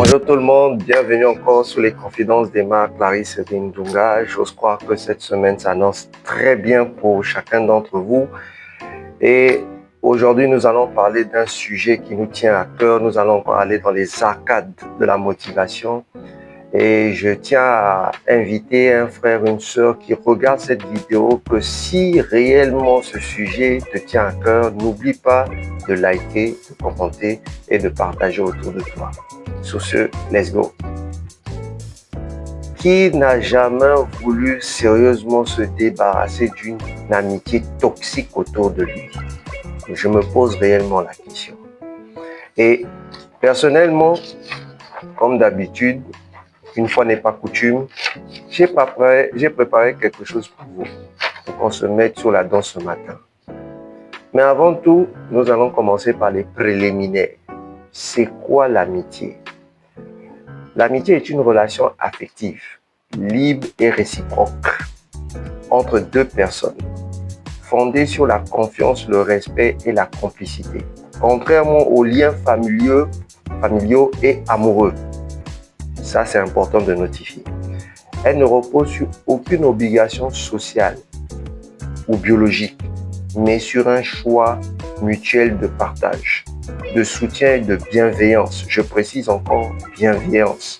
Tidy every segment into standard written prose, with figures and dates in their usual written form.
Bonjour tout le monde, bienvenue encore sur les confidences d'Emma, Clarisse et Ndunga. J'ose croire que cette semaine s'annonce très bien pour chacun d'entre vous. Et aujourd'hui, nous allons parler d'un sujet qui nous tient à cœur. Nous allons encore aller dans les arcades de la motivation. Et je tiens à inviter un frère, une sœur qui regarde cette vidéo que si réellement ce sujet te tient à cœur, n'oublie pas de liker, de commenter et de partager autour de toi. Sur ce, let's go. Qui n'a jamais voulu sérieusement se débarrasser d'une amitié toxique autour de lui? Je me pose réellement la question. Et personnellement, comme d'habitude, une fois n'est pas coutume, j'ai préparé quelque chose pour vous, pour qu'on se mette sur la danse ce matin. Mais avant tout, nous allons commencer par les préliminaires. C'est quoi l'amitié? L'amitié est une relation affective, libre et réciproque entre deux personnes, fondée sur la confiance, le respect et la complicité, contrairement aux liens familiaux et amoureux. Ça, c'est important de notifier. Elle ne repose sur aucune obligation sociale ou biologique, mais sur un choix mutuel de partage, de soutien et de bienveillance. Je précise encore bienveillance.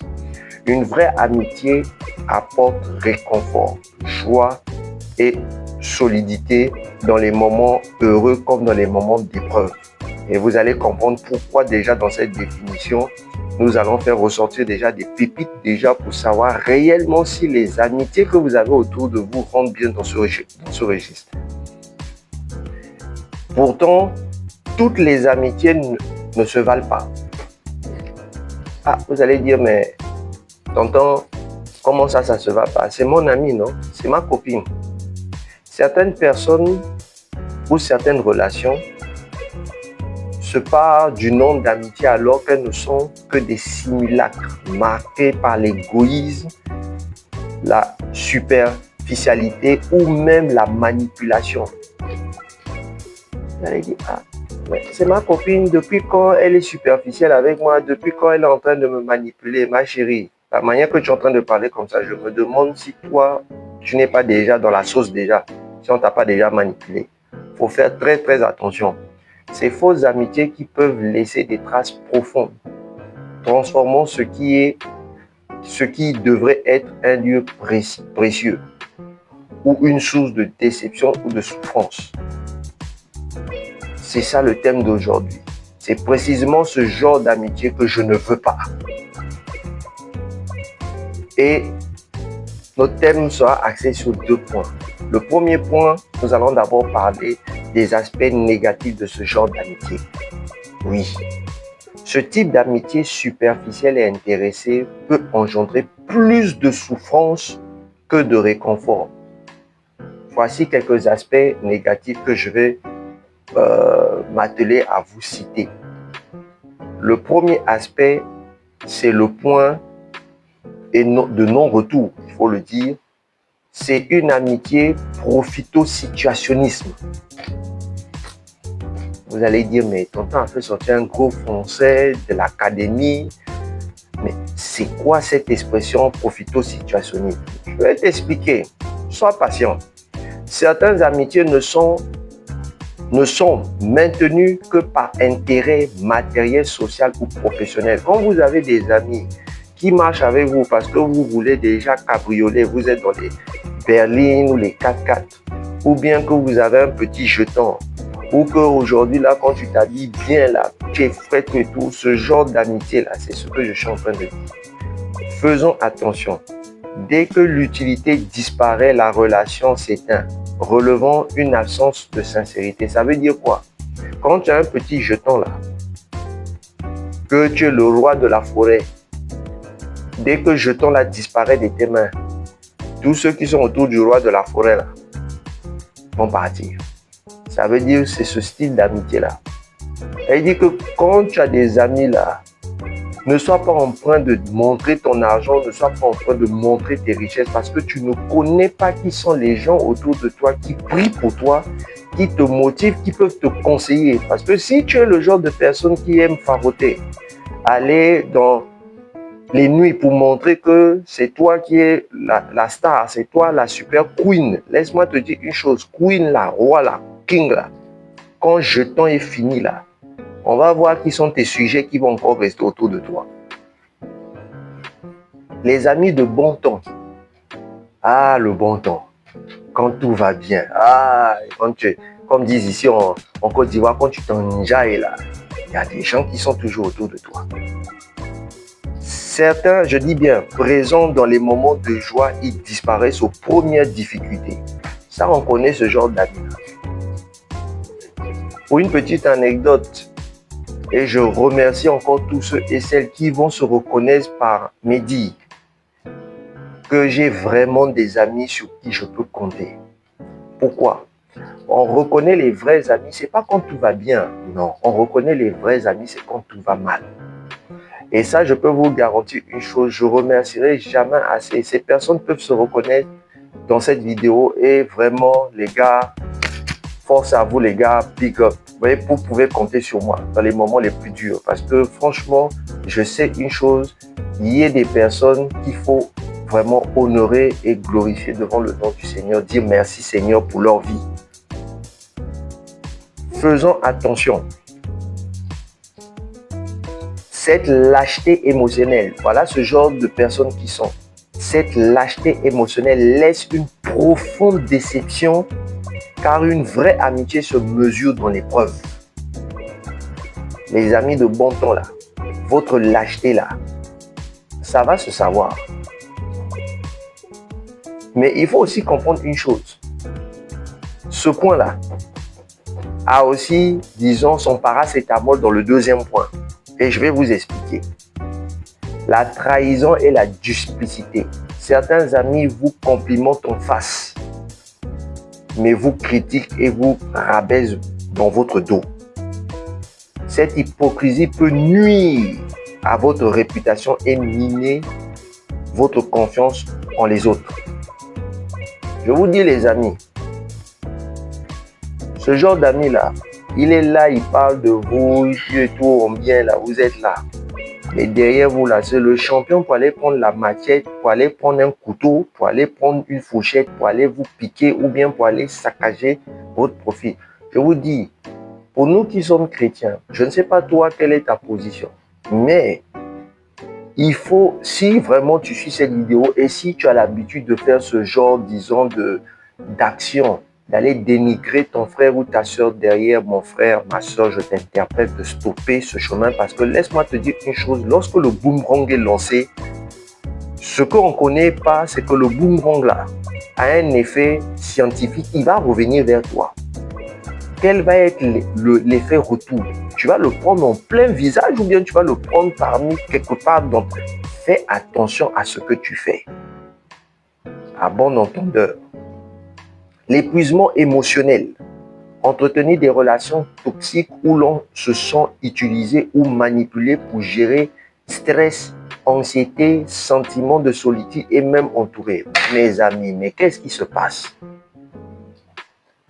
Une vraie amitié apporte réconfort, joie et solidité dans les moments heureux comme dans les moments d'épreuve. Et vous allez comprendre pourquoi déjà dans cette définition, nous allons faire ressortir déjà des pépites déjà pour savoir réellement si les amitiés que vous avez autour de vous rentrent bien dans ce registre. Pourtant, toutes les amitiés ne se valent pas. Ah, vous allez dire, mais tonton, comment ça se va pas? C'est mon ami, non? C'est ma copine. Certaines personnes ou certaines relations se parlent du nom d'amitié alors qu'elles ne sont que des simulacres marqués par l'égoïsme, la superficialité ou même la manipulation. Vous allez dire, ah, mais c'est ma copine, depuis quand elle est superficielle avec moi, depuis quand elle est en train de me manipuler, ma chérie. La manière que tu es en train de parler comme ça, je me demande si toi, tu n'es pas déjà dans la sauce déjà, si on ne t'a pas déjà manipulé. Il faut faire très très attention. Ces fausses amitiés qui peuvent laisser des traces profondes, transformant ce qui devrait être un lieu précieux ou une source de déception ou de souffrance. C'est ça le thème d'aujourd'hui. C'est précisément ce genre d'amitié que je ne veux pas. Et notre thème sera axé sur 2 points. Le premier point, nous allons d'abord parler des aspects négatifs de ce genre d'amitié. Oui, ce type d'amitié superficielle et intéressée peut engendrer plus de souffrance que de réconfort. Voici quelques aspects négatifs que je vais m'atteler à vous citer. Le premier aspect, c'est le point de non-retour, il faut le dire. C'est une amitié profito-situationnisme. Vous allez dire, mais tonton a fait sortir un gros français de l'académie. Mais c'est quoi cette expression profito-situationnisme? Je vais t'expliquer. Sois patient. Certaines amitiés ne sont maintenues que par intérêt matériel, social ou professionnel. Quand vous avez des amis qui marchent avec vous parce que vous roulez déjà cabriolet, vous êtes dans les berlines ou les 4x4, ou bien que vous avez un petit jeton, ou qu'aujourd'hui, là, quand tu t'habilles bien, là, tu es frais et tout, ce genre d'amitié, là, c'est ce que je suis en train de dire. Faisons attention. Dès que l'utilité disparaît, la relation s'éteint, relevant une absence de sincérité. Ça veut dire quoi? Quand tu as un petit jeton, là, que tu es le roi de la forêt, dès que le jeton, là, disparaît de tes mains, tous ceux qui sont autour du roi de la forêt, là, vont partir. Ça veut dire que c'est ce style d'amitié-là. Elle dit que quand tu as des amis là, ne sois pas en train de montrer ton argent, ne sois pas en train de montrer tes richesses parce que tu ne connais pas qui sont les gens autour de toi qui prient pour toi, qui te motivent, qui peuvent te conseiller. Parce que si tu es le genre de personne qui aime faroter, aller dans les nuits pour montrer que c'est toi qui es la star, c'est toi la super queen. Laisse-moi te dire une chose, queen là, roi là, king là, quand jeton est fini là, on va voir qui sont tes sujets qui vont encore rester autour de toi. Les amis de bon temps. Ah, le bon temps. Quand tout va bien. Ah, comme disent ici en Côte d'Ivoire, quand tu t'enjailles là, il y a des gens qui sont toujours autour de toi. Certains, je dis bien, présents dans les moments de joie, ils disparaissent aux premières difficultés. Ça, on connaît ce genre d'amis. Pour une petite anecdote, et je remercie encore tous ceux et celles qui vont se reconnaître par mes dires, que j'ai vraiment des amis sur qui je peux compter. Pourquoi? On reconnaît les vrais amis, c'est pas quand tout va bien, non. On reconnaît les vrais amis, c'est quand tout va mal. Et ça, je peux vous garantir une chose, je remercierai jamais assez. Ces personnes peuvent se reconnaître dans cette vidéo et vraiment, les gars, force à vous les gars, big up. Vous voyez, vous pouvez compter sur moi dans les moments les plus durs. Parce que franchement, je sais une chose, il y a des personnes qu'il faut vraiment honorer et glorifier devant le nom du Seigneur. Dire merci Seigneur pour leur vie. Faisons attention. Cette lâcheté émotionnelle, voilà ce genre de personnes qui sont. Cette lâcheté émotionnelle laisse une profonde déception car une vraie amitié se mesure dans l'épreuve. Les amis de bon temps là, votre lâcheté là, ça va se savoir. Mais il faut aussi comprendre une chose. Ce point-là a aussi, disons, son paracétamol dans le deuxième point. Et je vais vous expliquer. La trahison et la duplicité. Certains amis vous complimentent en face, mais vous critiquent et vous rabaissent dans votre dos. Cette hypocrisie peut nuire à votre réputation et miner votre confiance en les autres. Je vous dis les amis, ce genre d'amis-là, il est là, il parle de vous, et tout, on bien là, vous êtes là. Mais derrière vous là, c'est le champion pour aller prendre la machette, pour aller prendre un couteau, pour aller prendre une fourchette, pour aller vous piquer ou bien pour aller saccager votre profit. Je vous dis, pour nous qui sommes chrétiens, je ne sais pas toi quelle est ta position, mais il faut, si vraiment tu suis cette vidéo et si tu as l'habitude de faire ce genre, disons, d'action, d'aller dénigrer ton frère ou ta soeur derrière, mon frère, ma soeur, je t'interpelle de stopper ce chemin parce que laisse-moi te dire une chose, lorsque le boomerang est lancé, ce qu'on ne connaît pas, c'est que le boomerang là a un effet scientifique, il va revenir vers toi. Quel va être l'effet retour? Tu vas le prendre en plein visage ou bien tu vas le prendre parmi quelque part. Donc, fais attention à ce que tu fais. À bon entendeur. L'épuisement émotionnel. Entretenir des relations toxiques où l'on se sent utilisé ou manipulé pour gérer stress, anxiété, sentiment de solitude et même entouré. Mes amis, mais qu'est-ce qui se passe?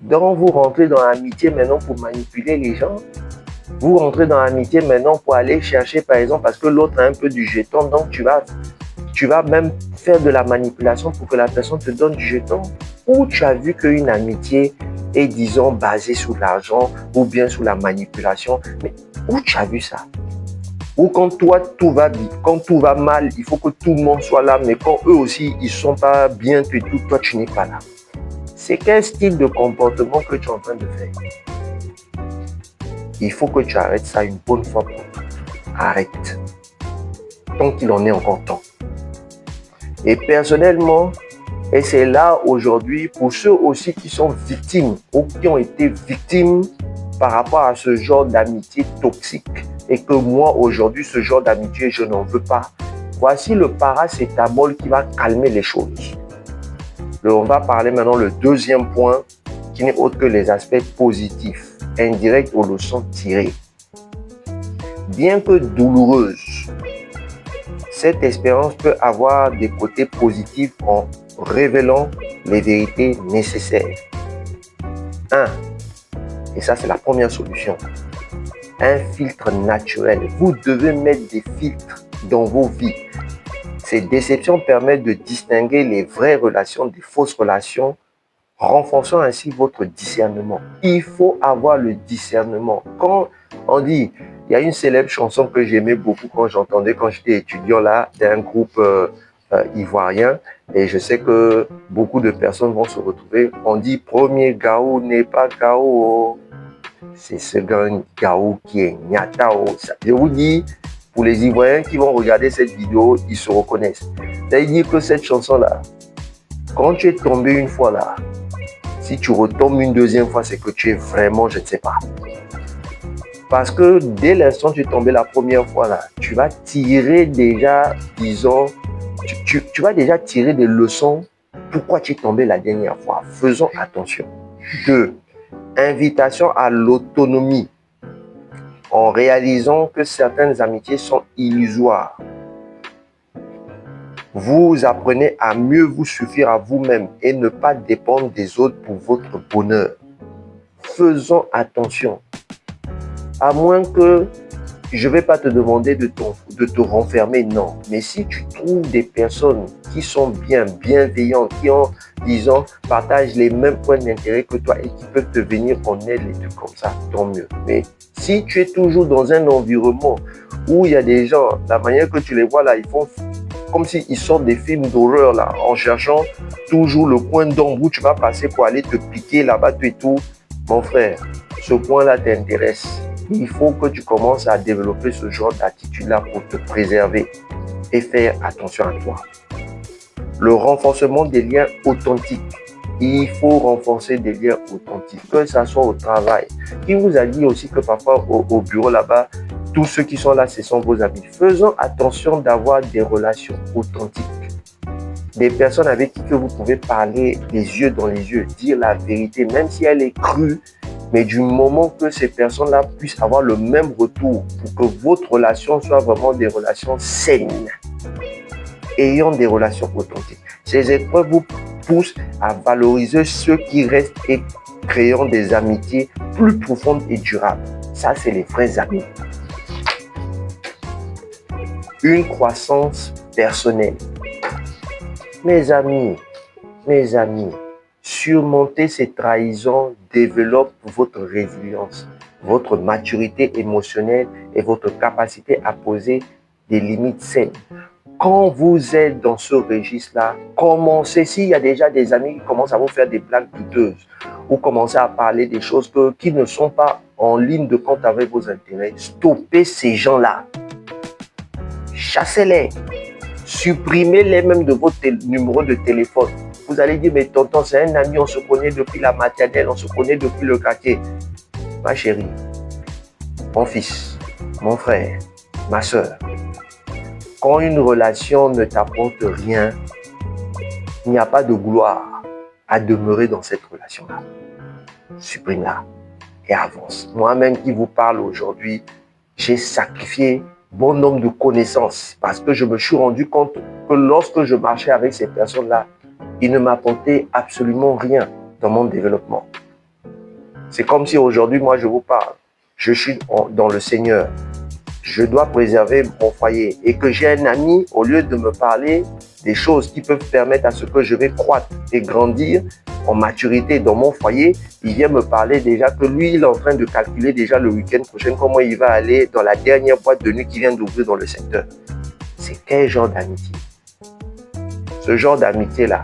Donc, vous rentrez dans l'amitié maintenant pour manipuler les gens. Vous rentrez dans l'amitié maintenant pour aller chercher, par exemple, parce que l'autre a un peu du jeton. Donc, tu vas même faire de la manipulation pour que la personne te donne du jeton. Ou tu as vu qu'une amitié est, disons, basée sur l'argent ou bien sur la manipulation. Mais où tu as vu ça? Ou quand toi, tout va bien, quand tout va mal, il faut que tout le monde soit là. Mais quand eux aussi, ils ne sont pas bien, toi, tu n'es pas là. C'est quel style de comportement que tu es en train de faire? Il faut que tu arrêtes ça une bonne fois pour toutes. Arrête. Tant qu'il en est encore temps. Et personnellement, et c'est là aujourd'hui, pour ceux aussi qui sont victimes ou qui ont été victimes par rapport à ce genre d'amitié toxique et que moi aujourd'hui, ce genre d'amitié, je n'en veux pas. Voici le paracétamol qui va calmer les choses. On va parler maintenant le deuxième point qui n'est autre que les aspects positifs, indirects aux leçons tirées. Bien que douloureuse, cette expérience peut avoir des côtés positifs en révélant les vérités nécessaires. 1. Et ça, c'est la première solution. Un filtre naturel. Vous devez mettre des filtres dans vos vies. Ces déceptions permettent de distinguer les vraies relations des fausses relations, renforçant ainsi votre discernement. Il faut avoir le discernement. Quand on dit, il y a une célèbre chanson que j'aimais beaucoup quand j'entendais quand j'étais étudiant là, d'un groupe ivoirien, et je sais que beaucoup de personnes vont se retrouver. On dit, premier Gao n'est pas Gao, c'est ce Gao qui est Nyatao. Je vous dis, pour les Ivoiriens qui vont regarder cette vidéo, ils se reconnaissent. C'est-à-dire que cette chanson-là, quand tu es tombé une fois là, si tu retombes une deuxième fois, c'est que tu es vraiment, je ne sais pas. Parce que dès l'instant où tu es tombé la première fois là, tu vas tirer déjà, disons, tu vas déjà tirer des leçons. Pourquoi tu es tombé la dernière fois? Faisons attention. 2. Invitation à l'autonomie. En réalisant que certaines amitiés sont illusoires. Vous apprenez à mieux vous suffire à vous-même et ne pas dépendre des autres pour votre bonheur. Faisons attention. À moins que je ne vais pas te demander de te renfermer, non. Mais si tu trouves des personnes qui sont bienveillantes, qui ont, disons, partagent les mêmes points d'intérêt que toi et qui peuvent te venir en aide, les trucs comme ça, tant mieux. Mais si tu es toujours dans un environnement où il y a des gens, la manière que tu les vois là, ils font comme s'ils sortent des films d'horreur là, en cherchant toujours le coin d'ombre où tu vas passer pour aller te piquer là-bas et tout. Mon frère, ce point-là t'intéresse. Il faut que tu commences à développer ce genre d'attitude-là pour te préserver et faire attention à toi. Le renforcement des liens authentiques. Il faut renforcer des liens authentiques, que ce soit au travail. Qui vous a dit aussi que parfois au bureau là-bas, tous ceux qui sont là, ce sont vos amis. Faisons attention d'avoir des relations authentiques. Des personnes avec qui que vous pouvez parler les yeux dans les yeux, dire la vérité, même si elle est crue, mais du moment que ces personnes-là puissent avoir le même retour pour que votre relation soit vraiment des relations saines, ayant des relations authentiques. Ces épreuves vous poussent à valoriser ceux qui restent et créant des amitiés plus profondes et durables. Ça, c'est les vrais amis. Une croissance personnelle. Mes amis, surmonter ces trahisons développe votre résilience, votre maturité émotionnelle et votre capacité à poser des limites saines. Quand vous êtes dans ce registre-là, commencez, s'il y a déjà des amis qui commencent à vous faire des blagues douteuses ou commencez à parler des choses qui ne sont pas en ligne de compte avec vos intérêts, stoppez ces gens-là. Chassez-les. Supprimez-les même de votre numéro de téléphone. Vous allez dire, mais tonton, c'est un ami, on se connaît depuis la maternelle, on se connaît depuis le quartier. Ma chérie, mon fils, mon frère, ma soeur, quand une relation ne t'apporte rien, il n'y a pas de gloire à demeurer dans cette relation-là. Supprime-la et avance. Moi-même qui vous parle aujourd'hui, j'ai sacrifié bon nombre de connaissances parce que je me suis rendu compte que lorsque je marchais avec ces personnes-là, ils ne m'apportaient absolument rien dans mon développement. C'est comme si aujourd'hui, moi, je vous parle. Je suis dans le Seigneur. Je dois préserver mon foyer et que j'ai un ami, au lieu de me parler des choses qui peuvent permettre à ce que je vais croître et grandir en maturité dans mon foyer, il vient me parler déjà que lui, il est en train de calculer déjà le week-end prochain comment il va aller dans la dernière boîte de nuit qui vient d'ouvrir dans le secteur. C'est quel genre d'amitié? Ce genre d'amitié-là,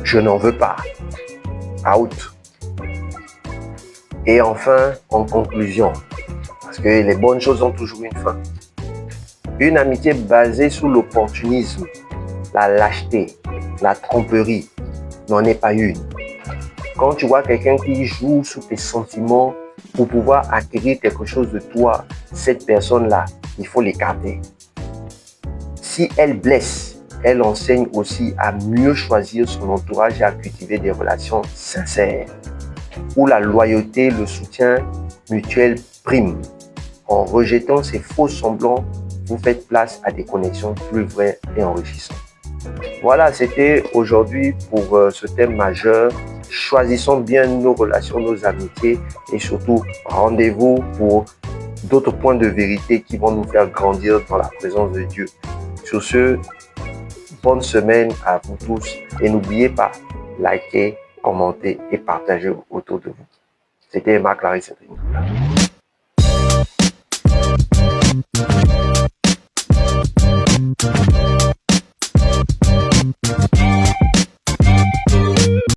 je n'en veux pas. Out. Et enfin, en conclusion, parce que les bonnes choses ont toujours une fin. Une amitié basée sur l'opportunisme, la lâcheté, la tromperie n'en est pas une. Quand tu vois quelqu'un qui joue sur tes sentiments pour pouvoir acquérir quelque chose de toi, cette personne-là, il faut l'écarter. Si elle blesse, elle enseigne aussi à mieux choisir son entourage et à cultiver des relations sincères, où la loyauté, le soutien mutuel prime. En rejetant ces faux semblants, vous faites place à des connexions plus vraies et enrichissantes. Voilà, c'était aujourd'hui pour ce thème majeur. Choisissons bien nos relations, nos amitiés et surtout rendez-vous pour d'autres points de vérité qui vont nous faire grandir dans la présence de Dieu. Sur ce, bonne semaine à vous tous. Et n'oubliez pas, likez, commentez et partagez autour de vous. C'était Marc Larry.